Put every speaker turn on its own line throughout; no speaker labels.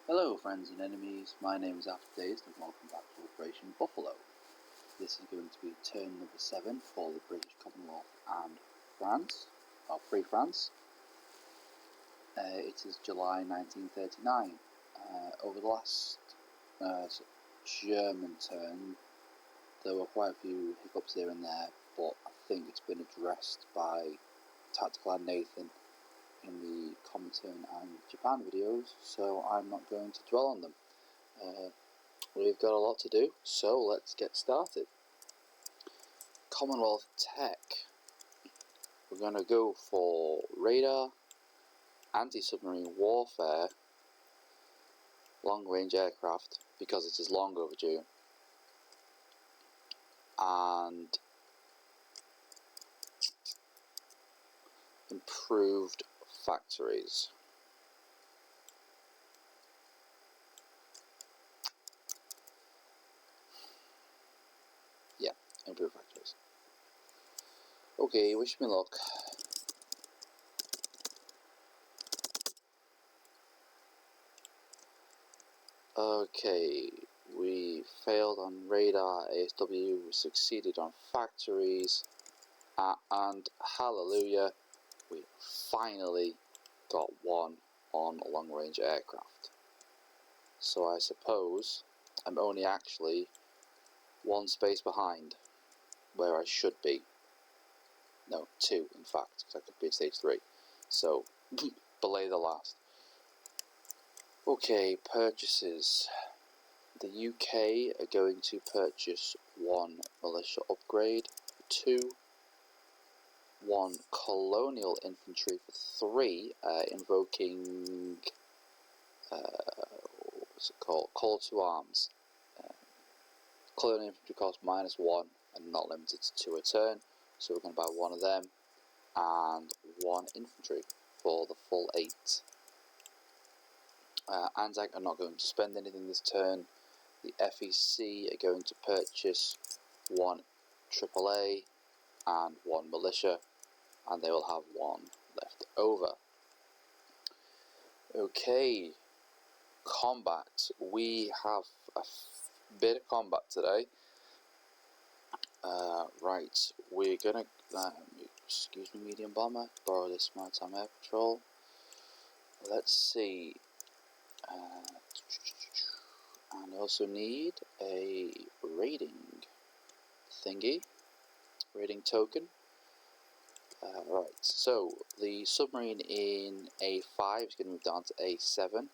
Hello friends and enemies, my name is After Days and welcome back to Operation Buffalo. This is going to be turn number 7 for the British Commonwealth and France, or Free France. It is July 1939. Over the last German turn there were quite a few hiccups here and there, but I think it's been addressed by Tactical and Nathan in the Commonwealth and Japan videos, so I'm not going to dwell on them. We've got a lot to do, so let's get started. Commonwealth Tech. We're going to go for radar, anti-submarine warfare, long-range aircraft, because it is long overdue, and improved factories. Yeah, improved factories. Okay, wish me luck. Okay, we failed on radar, ASW, we succeeded on factories, and hallelujah, we finally got one on long-range aircraft. So I suppose I'm only actually one space behind where I should be. No, 2 in fact, because I could be at stage 3. So, belay the last. Okay, purchases. The UK are going to purchase 1 militia upgrade for 2, 1 colonial infantry for 3, invoking, what's it called? Call to arms. Colonial infantry cost -1 and not limited to 2 a turn, so we're going to buy 1 of them and 1 infantry for the full 8. Anzac are not going to spend anything this turn. The FEC are going to purchase 1 AAA and 1 militia, and they will have 1 left over. Okay, combat. We have a bit of combat today. Right, we're gonna, excuse me, medium bomber, borrow this maritime air patrol. Let's see, and I also need a raiding thingy, raiding token. Right, so the submarine in A5 is going to move down to A7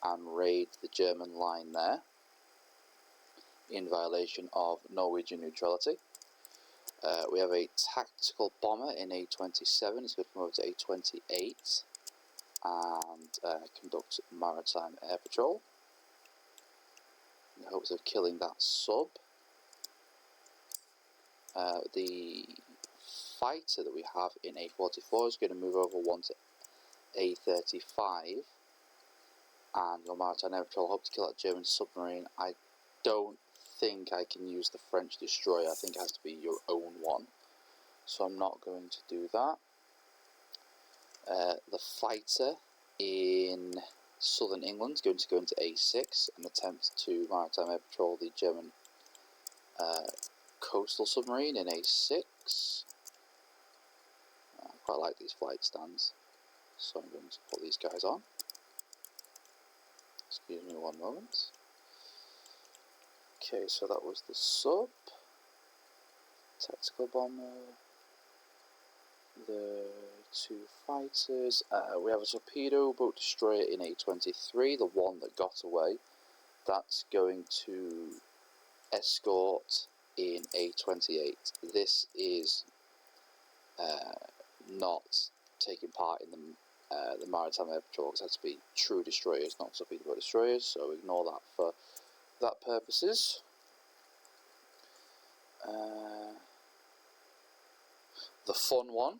and raid the German line there, in violation of Norwegian neutrality. We have a tactical bomber in A27, it's going to move to A28 and conduct maritime air patrol in the hopes of killing that sub. The fighter that we have in A44 is going to move over 1 to A35 and your maritime air patrol hope to kill that German submarine. I don't think I can use the French destroyer, I think it has to be your own one, so I'm not going to do that. The fighter in southern England is going to go into A6 and attempt to maritime air patrol the German coastal submarine in A6. I quite like these flight stands, so I'm going to put these guys on. Excuse me one moment. Okay, so that was the sub, tactical bomber, the 2 fighters. We have a torpedo boat destroyer in A23, the one that got away. That's going to escort in A28. This is not taking part in the maritime air patrol, because it has to be true destroyers, not torpedo boat destroyers, so ignore that for that purposes. The fun one,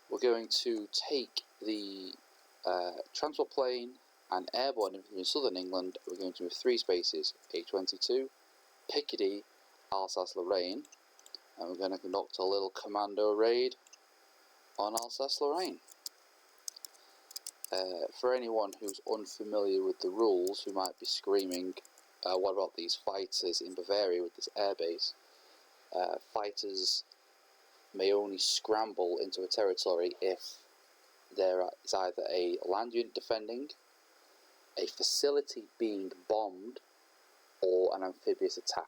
we're going to take the transport plane and airborne infantry in southern England. We're going to move 3 spaces, A22, Picardy, Alsace-Lorraine, and we're going to conduct a little commando raid on Alsace-Lorraine. For anyone who's unfamiliar with the rules, who might be screaming, what about these fighters in Bavaria with this airbase? Fighters may only scramble into a territory if there is either a land unit defending, a facility being bombed, or an amphibious attack.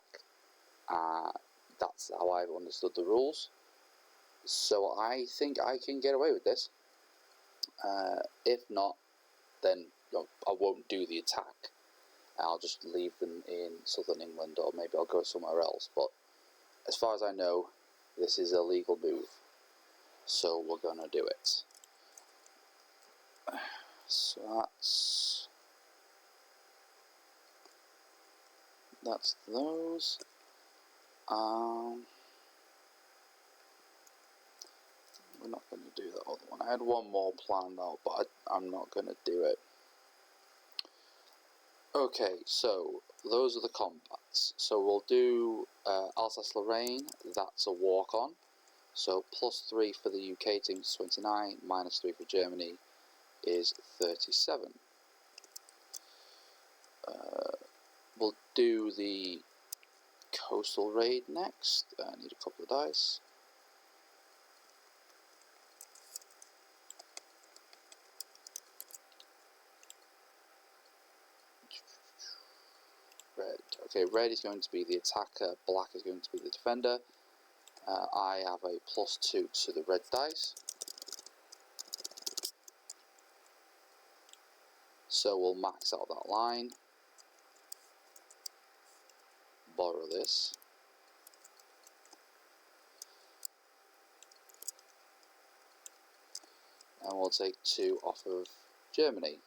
That's how I've understood the rules. So I think I can get away with this. If not, then I won't do the attack. I'll just leave them in southern England, or maybe I'll go somewhere else. But as far as I know, this is a legal move, so we're gonna do it. So that's those. We're not going to do that other one. I had one more planned out, but I'm not going to do it. Okay, so those are the combats. So we'll do Alsace-Lorraine. That's a walk-on. So +3 for the UK team is 29, -3 for Germany is 37. We'll do the coastal raid next. I need a couple of dice. Red. Okay, red is going to be the attacker, black is going to be the defender. I have a +2 to the red dice. So we'll max out that line. Borrow this. And we'll take 2 off of Germany.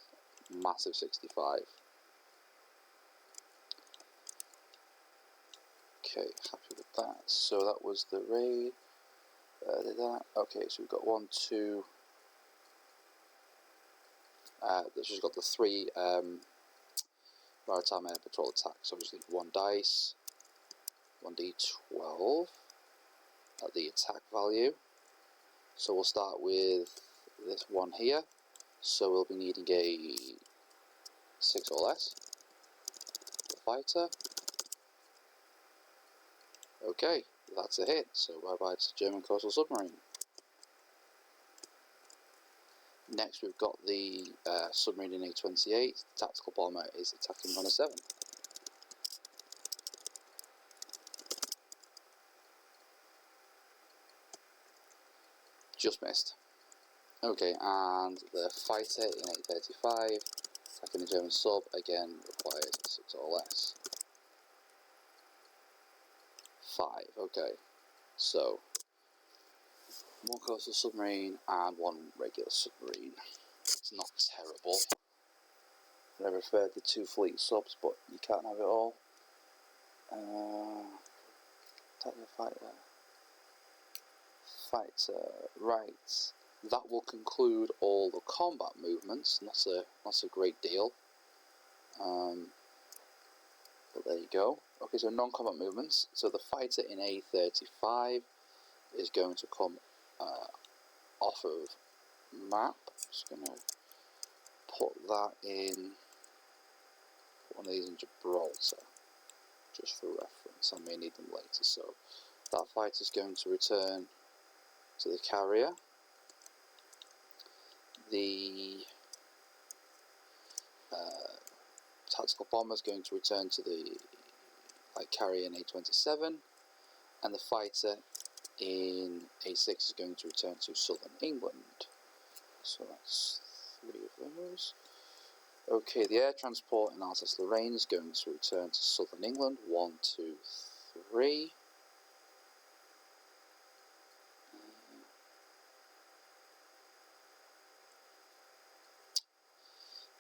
Massive 65. Okay, happy with that. So that was the raid. Did that. Okay, so we've got 1, 2. That's just got the 3 maritime air patrol attacks. So we just need 1 dice, 1d12 at the attack value. So we'll start with this one here. So we'll be needing a 6 or less. The fighter. Okay, that's a hit. So bye bye to German coastal submarine. Next we've got the submarine in A28. The tactical bomber is attacking on a 7. Just missed. Okay, and the fighter in A35 attacking the German sub, again requires 6 or less. 5, okay. So 1 coastal submarine and 1 regular submarine. It's not terrible. I prefer the 2 fleet subs, but you can't have it all. Tactical fighter. Fighter, right. That will conclude all the combat movements. Not a great deal. But there you go. Okay, so non-combat movements. So the fighter in A35 is going to come off of map. Just going to put that in. Put one of these in Gibraltar, just for reference. I may need them later. So that fighter is going to return to the carrier. The tactical bomber is going to return to the carrier in A27, and the fighter in A6 is going to return to southern England. So that's 3 of those. Okay, the air transport in Alsace-Lorraine is going to return to southern England. 1, 2, 3.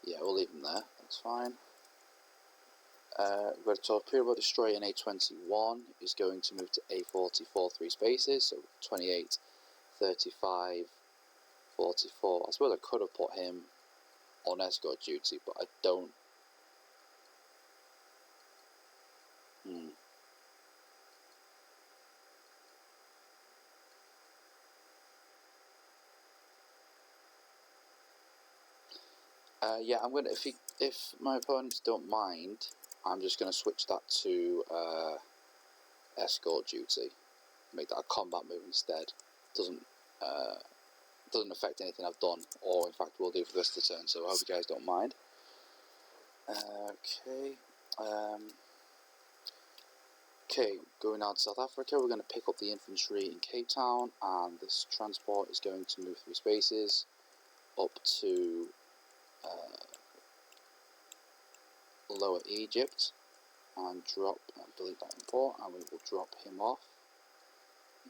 Yeah, we'll leave them there. That's fine. We've got a torpedo destroyer in A21 is going to move to A44 3 spaces, so 28, 35, 44. I suppose I could have put him on escort duty, but I don't. Yeah, I'm gonna. If my opponents don't mind, I'm just gonna switch that to escort duty. Make that a combat move instead. Doesn't affect anything I've done, or in fact will do for the rest of the turn. So I hope you guys don't mind. Okay. Okay, going out to South Africa, we're going to pick up the infantry in Cape Town, and this transport is going to move 3 spaces up to Lower Egypt and drop, and delete that import, and we will drop him off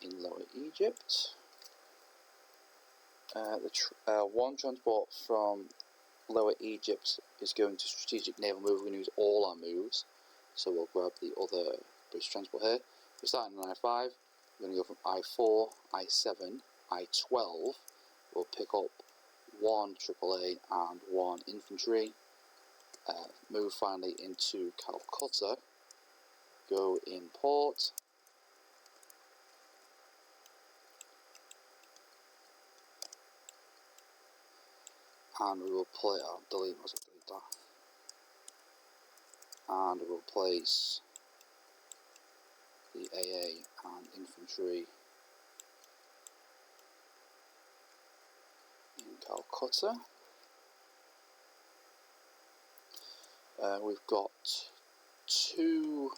in Lower Egypt. One transport from Lower Egypt is going to strategic naval move. We're going to use all our moves, so we'll grab the other British transport here. We're starting on I5. We're going to go from I4, I7, I12. We'll pick up 1 AAA and 1 infantry. Move finally into Calcutta. Go in port. And we will play. Delete that. And we will place the AA and infantry in Calcutta. We've got 2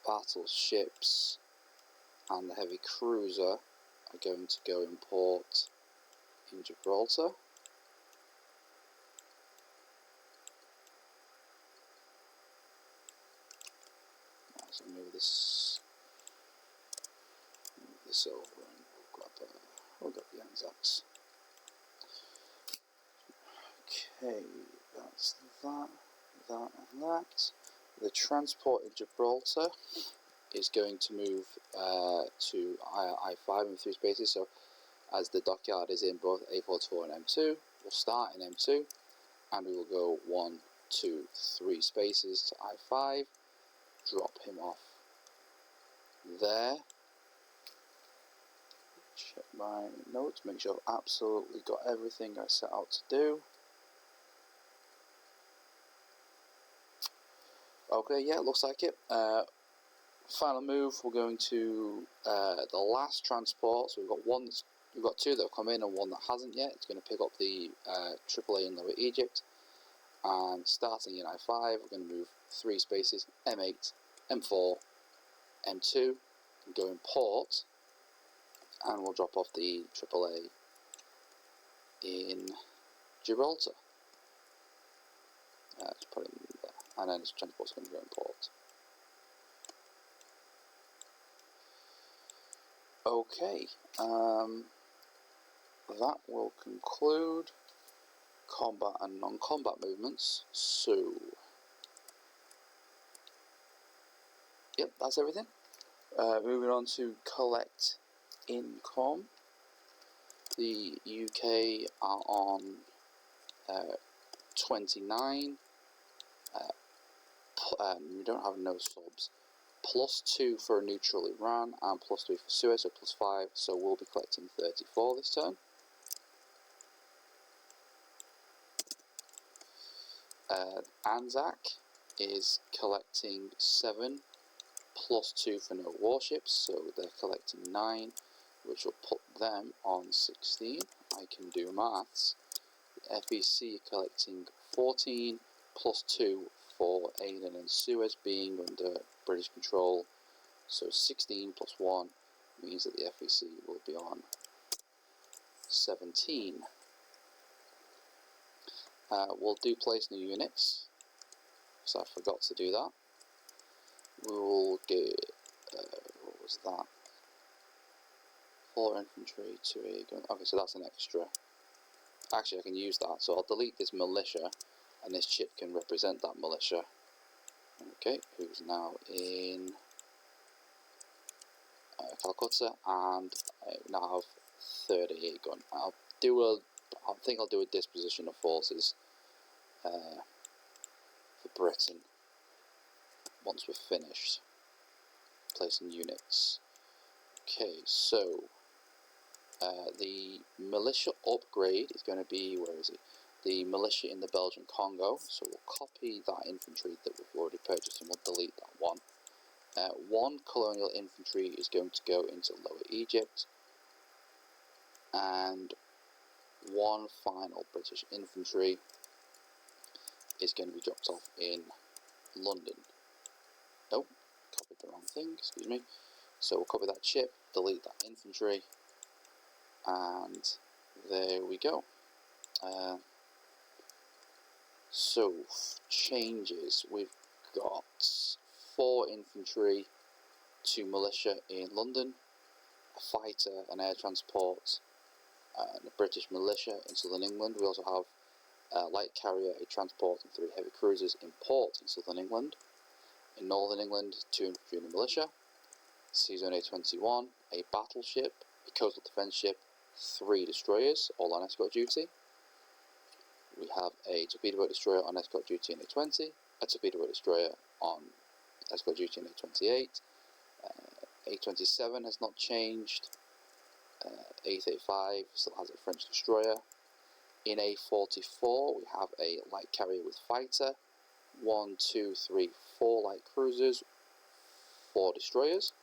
battleships and the heavy cruiser are going to go in port in Gibraltar. So move this over and we'll grab the Anzacs. Okay, that's that, and that. The transport in Gibraltar is going to move to I5 in 3 spaces, so as the dockyard is in both A44 and M2, we'll start in M2 and we will go 1, 2, 3 spaces to I5, drop him off there. Check my notes, make sure I've absolutely got everything I set out to do. Okay, yeah, it looks like it. Final move, we're going to the last transport. So we've got 2 that have come in and 1 that hasn't yet. It's going to pick up the AAA in Lower Egypt, and starting in I5, we're going to move 3 spaces, M8, M4, M2, and go in port, and we'll drop off the AAA in Gibraltar. Let's put it in there, and then this transport's going to go in port. Okay, that will conclude combat and non-combat movements. So, yep, that's everything. Moving on to collect income. The UK are on 29. We don't have no subs. +2 for a neutral Iran and +3 for Suez, so +5. So we'll be collecting 34 this turn. Anzac is collecting 7, +2 for no warships, so they're collecting 9, which will put them on 16. I can do maths. The FEC are collecting 14, +2 for Aden and Suez being under British control, so 16 +1 means that the FEC will be on 17. We'll do place new units, so I forgot to do that. We will get, what was that? 4 infantry, 2 air gun. Okay, so that's an extra. Actually, I can use that, so I'll delete this militia, and this chip can represent that militia. Okay, who's now in Calcutta, and I now have 38 gun. I think I'll do a disposition of forces for Britain once we're finished placing units. Okay, so The militia upgrade is going to be, where is it? The militia in the Belgian Congo. So we'll copy that infantry that we've already purchased and we'll delete that one. One colonial infantry is going to go into Lower Egypt, and one final British infantry is going to be dropped off in London. Oh, copied the wrong thing, excuse me. So we'll copy that ship, delete that infantry, and there we go. So, changes. We've got 4 infantry, 2 militia in London, a fighter, an air transport, and a British militia in southern England. We also have a light carrier, a transport, and 3 heavy cruisers in port in southern England. In northern England, 2 infantry and a militia, Seazone A21, a battleship, a coastal defence ship, 3 destroyers, all on escort duty. We have a torpedo boat destroyer on escort duty in A20, a torpedo boat destroyer on escort duty in A28. A27 has not changed. A35 still has a French destroyer. In A44 we have a light carrier with fighter, 1, 2, 3, 4 light cruisers, 4 destroyers.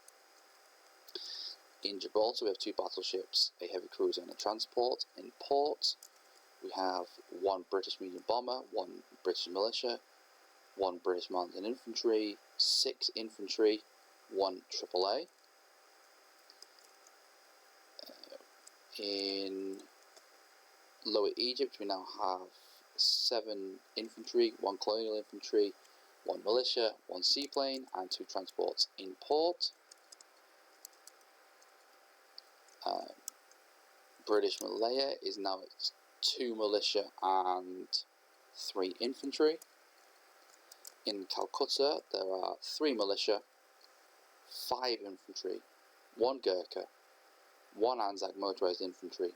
In Gibraltar we have 2 battleships, a heavy cruiser and a transport. In port we have 1 British medium bomber, 1 British militia, 1 British mountain infantry, 6 infantry, 1 AAA. In Lower Egypt we now have 7 infantry, 1 colonial infantry, 1 militia, 1 seaplane, and 2 transports in port. British Malaya is now at 2 militia and 3 infantry. In Calcutta there are 3 militia, 5 infantry, 1 Gurkha, 1 Anzac motorised infantry,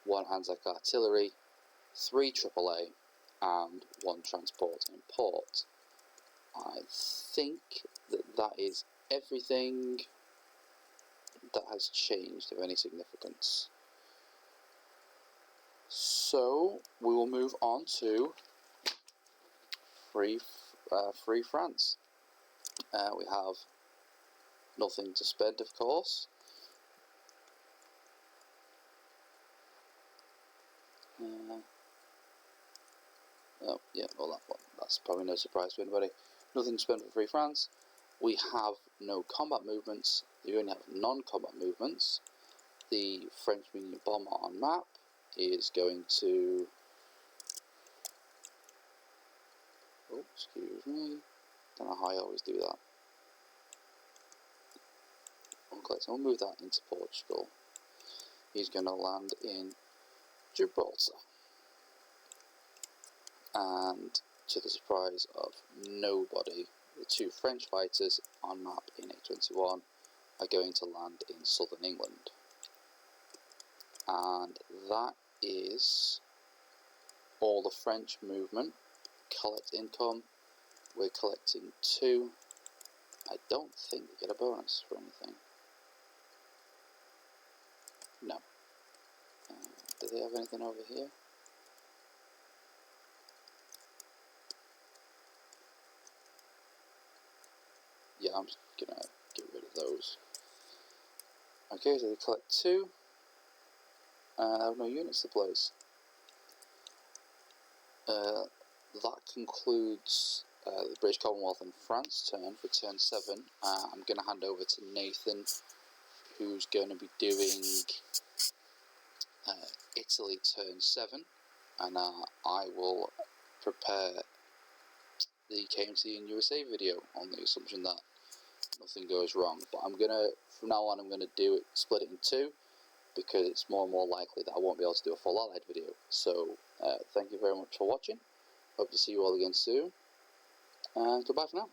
1 Anzac artillery, 3 AAA, and 1 transport in port. I think that is everything that has changed of any significance. So we will move on to Free France. We have nothing to spend, of course. Oh, yeah, well, that's probably no surprise to anybody. Nothing to spend for Free France. We have no combat movements. We only have non-combat movements. The French medium bomber on map is going to... Oh, excuse me. Don't know how I always do that. Okay, so we'll move that into Portugal. He's going to land in Gibraltar. And to the surprise of nobody, the 2 French fighters on map in A21 are going to land in southern England. And that is all the French movement. Collect income, we're collecting 2. I don't think we get a bonus for anything. No. Do they have anything over here? Yeah, I'm just gonna get rid of those. Okay, so they collect 2. I have no units to place. That concludes the British Commonwealth and France turn for turn 7. I'm going to hand over to Nathan, who's going to be doing Italy turn 7, and I will prepare the KMC and USA video on the assumption that nothing goes wrong. But I'm gonna, from now on, I'm gonna split it in 2, because it's more and more likely that I won't be able to do a full Allied video. So thank you very much for watching. Hope to see you all again soon, and goodbye for now.